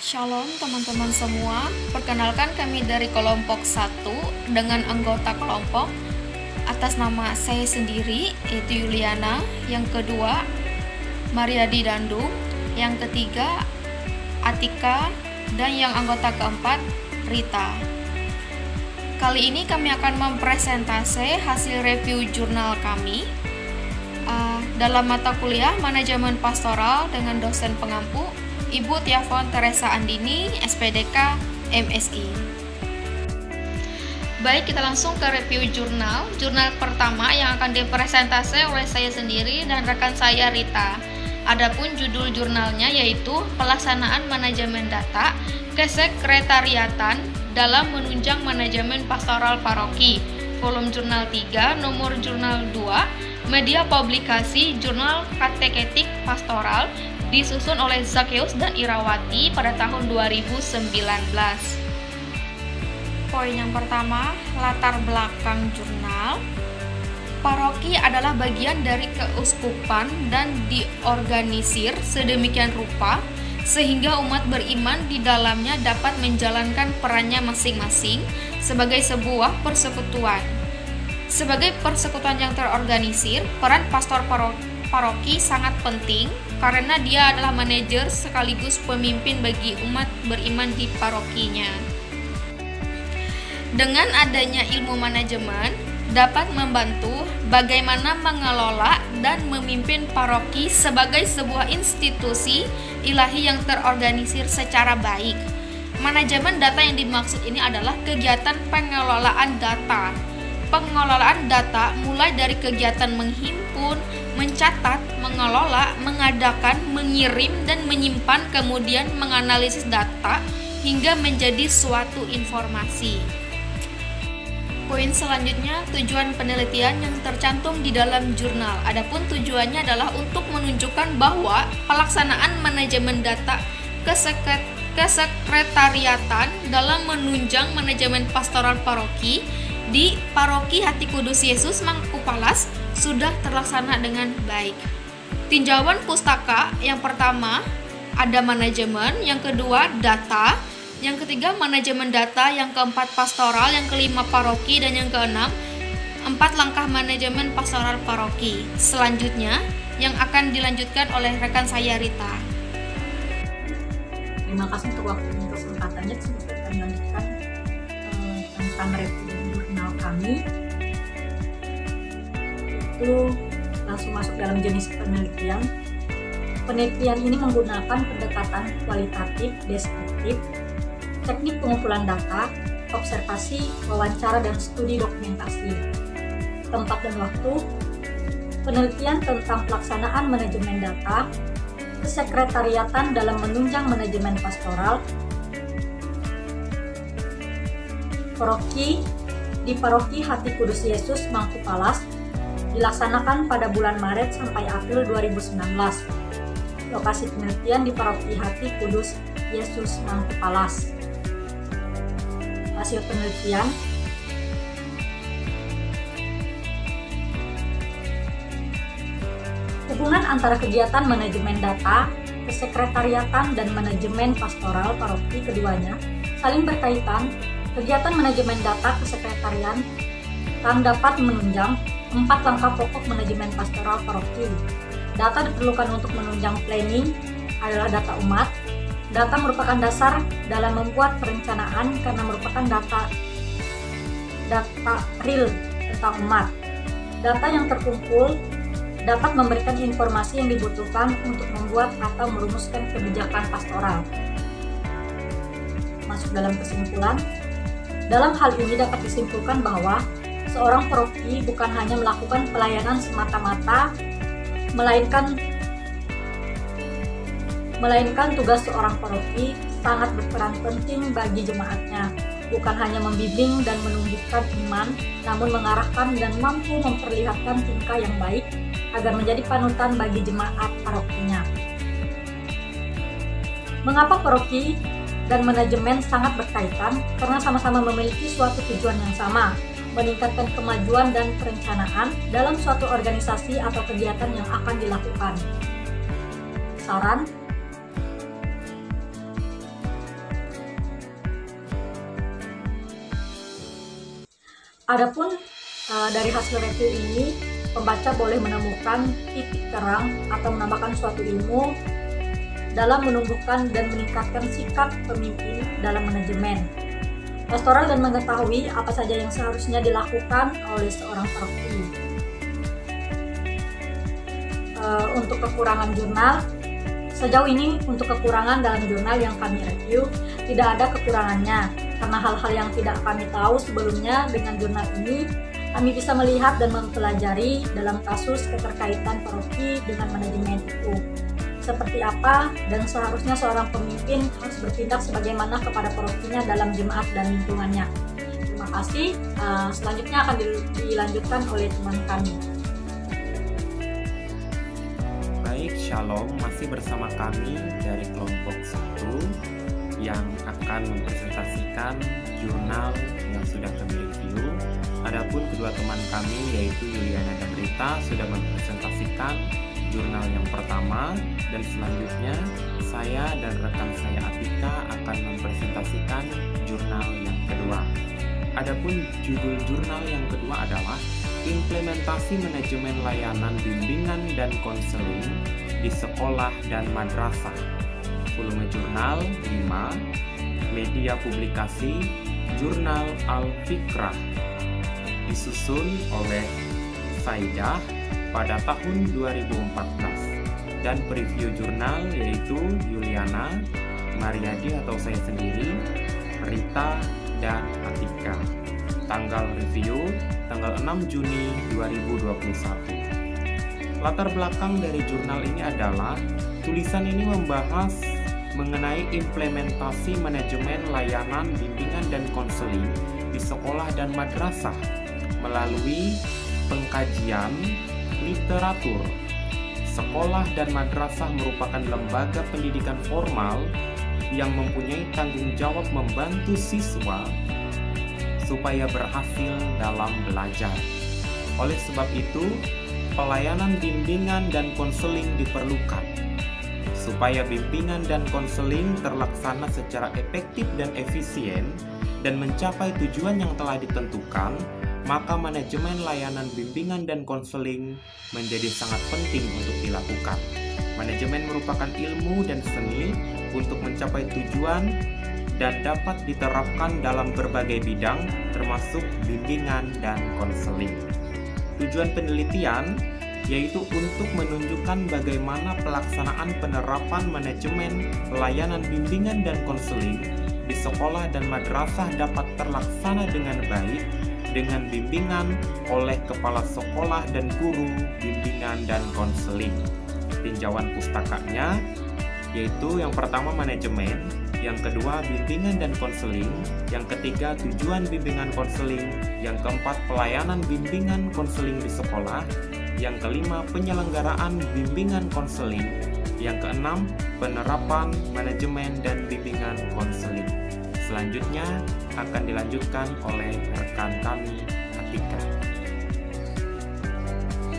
Shalom teman-teman semua, perkenalkan kami dari kelompok 1 dengan anggota kelompok atas nama saya sendiri yaitu Yuliana, yang kedua Mariadi Dandung, yang ketiga Atika, dan yang anggota keempat Rita. Kali ini kami akan mempresentasi hasil review jurnal kami dalam mata kuliah Manajemen Pastoral dengan dosen pengampu Ibu Tiafon Teresa Andini, SPDK MSI. Baik, kita langsung ke review jurnal. Jurnal pertama yang akan dipresentasi oleh saya sendiri dan rekan saya Rita. Adapun judul jurnalnya yaitu Pelaksanaan Manajemen Data Kesekretariatan dalam Menunjang Manajemen Pastoral Paroki. Volume Jurnal 3, nomor Jurnal 2, Media Publikasi Jurnal Kateketik Pastoral, disusun oleh Zakheus dan Irawati pada tahun 2019. Poin yang pertama, latar belakang jurnal. Paroki adalah bagian dari keuskupan dan diorganisir sedemikian rupa sehingga umat beriman di dalamnya dapat menjalankan perannya masing-masing sebagai sebuah persekutuan. Sebagai persekutuan yang terorganisir, peran pastor paroki sangat penting karena dia adalah manajer sekaligus pemimpin bagi umat beriman di parokinya. Dengan adanya ilmu manajemen dapat membantu bagaimana mengelola dan memimpin paroki sebagai sebuah institusi ilahi yang terorganisir secara baik. Manajemen data yang dimaksud ini adalah kegiatan pengelolaan data. Pengelolaan data mulai dari kegiatan menghimpun, mencatat, mengelola, mengadakan, mengirim, dan menyimpan, kemudian menganalisis data hingga menjadi suatu informasi. Poin selanjutnya, tujuan penelitian yang tercantum di dalam jurnal. Adapun tujuannya adalah untuk menunjukkan bahwa pelaksanaan manajemen data kesekretariatan dalam menunjang manajemen pastoral paroki di Paroki Hati Kudus Yesus Mangkupalas sudah terlaksana dengan baik. Tinjauan pustaka yang pertama ada manajemen, yang kedua data, yang ketiga manajemen data, yang keempat pastoral, yang kelima paroki, dan yang keenam 4 langkah manajemen pastoral paroki. Selanjutnya yang akan dilanjutkan oleh rekan saya Rita. Terima kasih untuk waktunya, kesempatannya sedikit melanjutkan tentang review jurnal kami. Itu langsung masuk dalam jenis penelitian. Penelitian ini menggunakan pendekatan kualitatif, deskriptif, teknik pengumpulan data, observasi, wawancara, dan studi dokumentasi. Tempat dan waktu, penelitian tentang pelaksanaan manajemen data, kesekretariatan dalam menunjang manajemen pastoral, paroki di Paroki Hati Kudus Yesus Mangkupalas, dilaksanakan pada bulan Maret sampai April 2019. Lokasi penelitian di Paroki Hati Kudus Yesus Mangkupalas. Hasil penelitian. Hubungan antara kegiatan manajemen data, kesekretariatan, dan manajemen pastoral paroki keduanya saling berkaitan. Kegiatan manajemen data kesekretariatan dapat menunjang 4 langkah pokok manajemen pastoral paroki. Data diperlukan untuk menunjang planning adalah data umat. Data merupakan dasar dalam membuat perencanaan karena merupakan data real tentang umat. Data yang terkumpul dapat memberikan informasi yang dibutuhkan untuk membuat atau merumuskan kebijakan pastoral. Masuk dalam kesimpulan. Dalam hal ini dapat disimpulkan bahwa seorang paroki bukan hanya melakukan pelayanan semata-mata, melainkan tugas seorang paroki sangat berperan penting bagi jemaatnya, bukan hanya membimbing dan menumbuhkan iman, namun mengarahkan dan mampu memperlihatkan tingkah yang baik agar menjadi panutan bagi jemaat parokinya. Mengapa paroki dan manajemen sangat berkaitan? Karena sama-sama memiliki suatu tujuan yang sama, meningkatkan kemajuan dan perencanaan dalam suatu organisasi atau kegiatan yang akan dilakukan. Saran, Adapun dari hasil review ini, pembaca boleh menemukan titik terang atau menambahkan suatu ilmu dalam menumbuhkan dan meningkatkan sikap pemimpin dalam manajemen pastoral dan mengetahui apa saja yang seharusnya dilakukan oleh seorang paroki. Untuk kekurangan jurnal, sejauh ini untuk kekurangan dalam jurnal yang kami review tidak ada kekurangannya, karena hal-hal yang tidak kami tahu sebelumnya dengan jurnal ini kami bisa melihat dan mempelajari dalam kasus keterkaitan paroki dengan manajemen itu. Seperti apa dan seharusnya seorang pemimpin harus bertindak sebagaimana kepada parokinya dalam jemaat dan lingkungannya. Terima kasih. Selanjutnya akan dilanjutkan oleh teman kami. Baik, Shalom, masih bersama kami dari kelompok 1 yang akan mempresentasikan jurnal yang sudah kami review. Adapun kedua teman kami yaitu Yuliana dan Rita sudah mempresentasikan jurnal yang pertama, dan selanjutnya saya dan rekan saya Atika akan mempresentasikan jurnal yang kedua. Adapun judul jurnal yang kedua adalah Implementasi Manajemen Layanan Bimbingan dan Konseling di Sekolah dan Madrasah. Volume jurnal 5, media publikasi Jurnal Al-Fikrah, disusun oleh Saidah pada tahun 2014, dan preview jurnal yaitu Yuliana, Mariadi atau saya sendiri, Rita, dan Atika. Tanggal review tanggal 6 Juni 2021. Latar belakang dari jurnal ini adalah tulisan ini membahas mengenai implementasi manajemen layanan bimbingan dan konseling di sekolah dan madrasah melalui pengkajian literatur. Sekolah dan madrasah merupakan lembaga pendidikan formal yang mempunyai tanggung jawab membantu siswa supaya berhasil dalam belajar. Oleh sebab itu, pelayanan bimbingan dan konseling diperlukan. Supaya bimbingan dan konseling terlaksana secara efektif dan efisien dan mencapai tujuan yang telah ditentukan, maka manajemen layanan bimbingan dan konseling menjadi sangat penting untuk dilakukan. Manajemen merupakan ilmu dan seni untuk mencapai tujuan dan dapat diterapkan dalam berbagai bidang, termasuk bimbingan dan konseling. Tujuan penelitian yaitu untuk menunjukkan bagaimana pelaksanaan penerapan manajemen layanan bimbingan dan konseling di sekolah dan madrasah dapat terlaksana dengan baik dengan bimbingan oleh kepala sekolah dan guru bimbingan dan konseling. Tinjauan pustakanya yaitu yang pertama manajemen, yang kedua bimbingan dan konseling, yang ketiga tujuan bimbingan konseling, yang keempat pelayanan bimbingan konseling di sekolah, yang kelima penyelenggaraan bimbingan konseling, yang keenam penerapan manajemen dan bimbingan konseling. Selanjutnya akan dilanjutkan oleh rekan kami, Atika.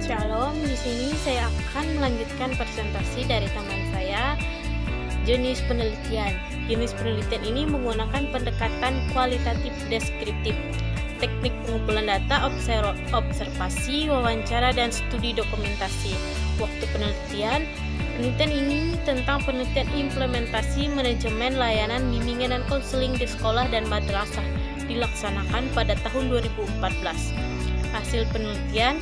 Shalom, di sini saya akan melanjutkan presentasi dari teman saya, jenis penelitian. Jenis penelitian ini menggunakan pendekatan kualitatif deskriptif, teknik pengumpulan data, observasi, wawancara, dan studi dokumentasi. Waktu penelitian ini tentang penelitian implementasi manajemen layanan bimbingan dan konseling di sekolah dan madrasah dilaksanakan pada tahun 2014. Hasil penelitian,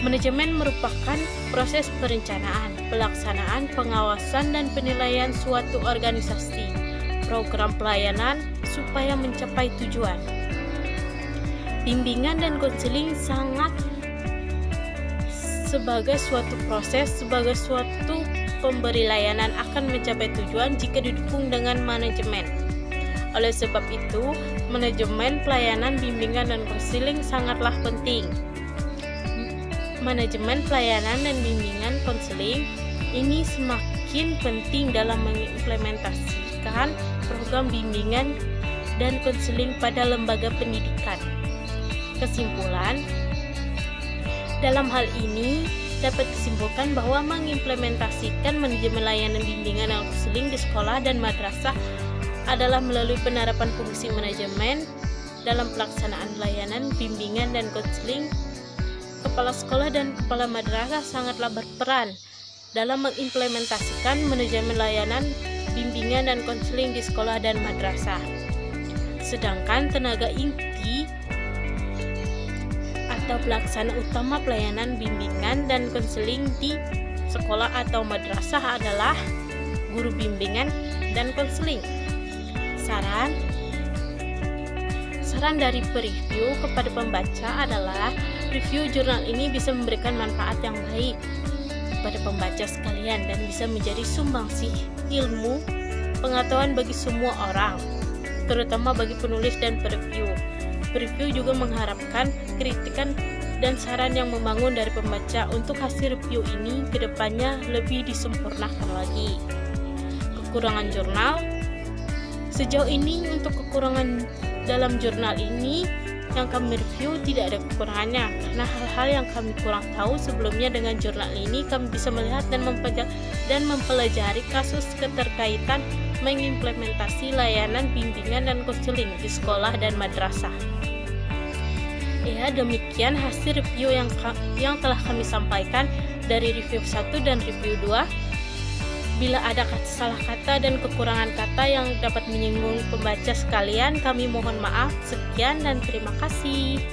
manajemen merupakan proses perencanaan, pelaksanaan, pengawasan, dan penilaian suatu organisasi, program pelayanan supaya mencapai tujuan. Bimbingan dan konseling sangat sebagai suatu proses, sebagai suatu pemberi layanan akan mencapai tujuan jika didukung dengan manajemen. Oleh sebab itu, manajemen pelayanan bimbingan dan konseling sangatlah penting. Manajemen pelayanan dan bimbingan konseling ini semakin penting dalam mengimplementasikan program bimbingan dan konseling pada lembaga pendidikan. Kesimpulan, dalam hal ini dapat disimpulkan bahwa mengimplementasikan manajemen layanan bimbingan dan konseling di sekolah dan madrasah adalah melalui penerapan fungsi manajemen dalam pelaksanaan layanan bimbingan dan konseling, kepala sekolah dan kepala madrasah sangatlah berperan dalam mengimplementasikan manajemen layanan bimbingan dan konseling di sekolah dan madrasah. Sedangkan tenaga inti atau pelaksana utama pelayanan bimbingan dan konseling di sekolah atau madrasah adalah guru bimbingan dan konseling. Saran dari preview kepada pembaca adalah review jurnal ini bisa memberikan manfaat yang baik kepada pembaca sekalian dan bisa menjadi sumbangsih ilmu pengetahuan bagi semua orang, terutama bagi penulis dan preview. Preview juga mengharapkan kritikan dan saran yang membangun dari pembaca untuk hasil review ini kedepannya lebih disempurnakan lagi. Kekurangan jurnal. Sejauh ini untuk kekurangan dalam jurnal ini yang kami review tidak ada kekurangannya, karena hal-hal yang kami kurang tahu sebelumnya dengan jurnal ini kami bisa melihat dan mempelajari kasus keterkaitan mengimplementasi layanan bimbingan dan konseling di sekolah dan madrasah. Ya, demikian hasil review yang telah kami sampaikan dari review 1 dan review 2. Bila ada salah kata dan kekurangan kata yang dapat menyinggung pembaca sekalian, kami mohon maaf. Sekian dan terima kasih.